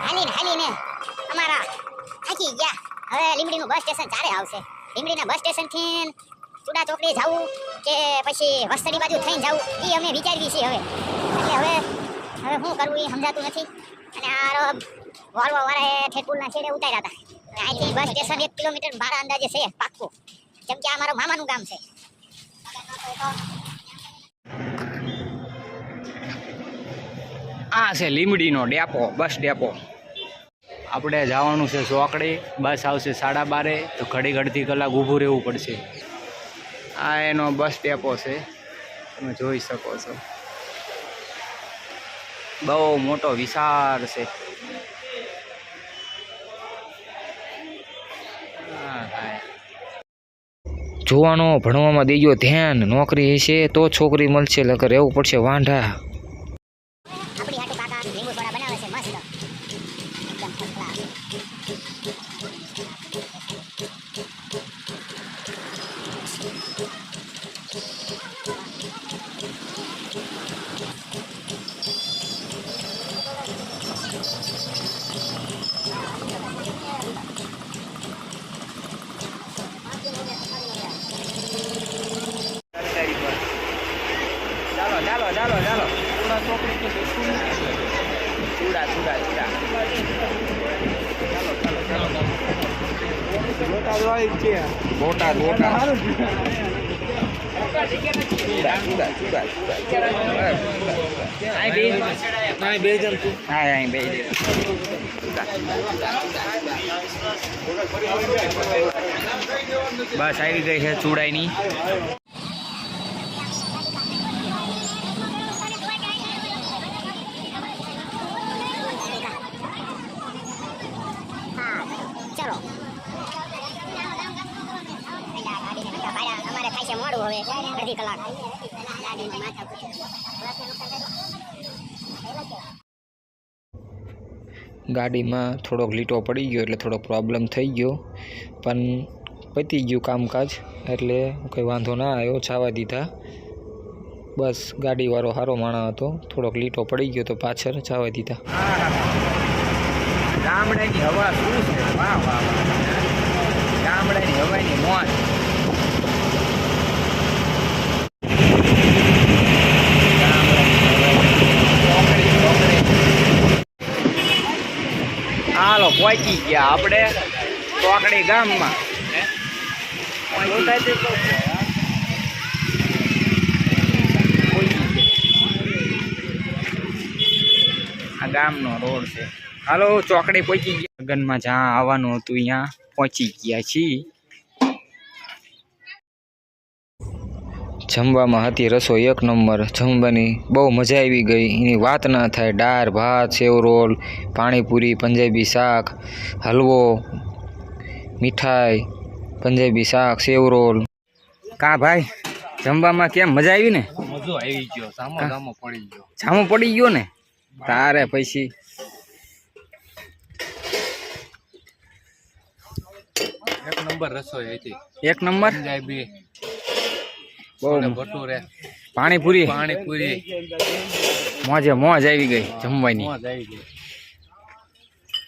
હાલીને અમારા થાકી ગયા. હવે લીંબડીનું બસ સ્ટેશન ચારે આવશે. લીંબડીના બસ સ્ટેશનથી ચૂડા ચોકડી જવું કે પછી વસ્તડી બાજુ થઈને જવું એ અમે વિચારીએ છીએ હવે. એટલે હવે શું કરવું એ સમજાતું નથી. અને આ વોલ્વો વાળાએ ઠેકુલના છેડે ઉતાર્યા હતા. અહીંથી બસ સ્ટેશન 1 કિલોમીટર ભાડા અંદાજે છે પાક્કું, કેમ કે આ મારા મામાનું ગામ છે. આ છે લીંબડીનો ડેપો, બસ ડેપો. આપણે જવાનું છે ચોકડી. બસ આવશે 12:30, તો ઘડી અડધી કલાક ઊભું રહેવું પડશે. આ એનો બસ ડેપો છે, તમે જોઈ શકો છો. બહુ મોટો વિશાળ છે. જોવાનો ભણવામાં દેજો ધ્યાન. નોકરી હશે તો છોકરી મળશે, લગર રહેવું પડશે વાંઢા. આપણી હાટુ કાકા લીંબુ સોડા બનાવે છે મસ્ત, એકદમ ફર્સ્ટ ક્લાસ. ચાલો ચાલો ચાલો ચૂડા ચોકડી તો ચૂડા ચૂડા ચૂડા બોટાદ બોટાદ બસ આવી ગઈ છે ચૂડાઈની. અમારે થાય છે મોડું હવે અડધી કલાક. ગાડીમાં થોડોક લીટો પડી ગયો એટલે થોડોક પ્રોબ્લેમ થઈ ગયો, પણ પતી ગયું કામકાજ એટલે કંઈ વાંધો ના આવ્યો. છાવા દીધા. બસ ગાડીવાળો સારો માણસ હતો, થોડોક લીટો પડી ગયો તો પાછળ છાવા દીધા. ગામડાની હવા શું છે, વાહ વાહ વાહ. ગામડાની હવાની મોજ. હાલો પહોંચી ગયા આપણે ચોકડી ગામમાં. આ ગામનો રોડ છે. હાલો ચોકડી પહોંચી ગયા. લગ્નમાં જ્યાં આવવાનું હતું ત્યાં પહોંચી ગયા છીએ. જમવામાં હતી રસોઈ એક નંબર. જમવાની બહુ મજા આવી ગઈ, એની વાત ના થાય. દાળ ભાત, સેવ રોલ, પાણીપુરી, પંજાબી શાક, હલવો, મીઠાઈ, પંજાબી શાક, સેવ રોલ. કા ભાઈ જમવામાં કેમ મજા આવી ને? મજો આવી ગયો. જામો પડી ગયો. જામો પડી ગયો ને તારે પછી. એક નંબર રસોઈ હતી. એક નંબર. પંજાબી, બહુ ભટુરે, પાણીપુરી પાણીપુરી, મોજે મોજ આવી ગઈ જમવાની. મોજ આવી ગઈ.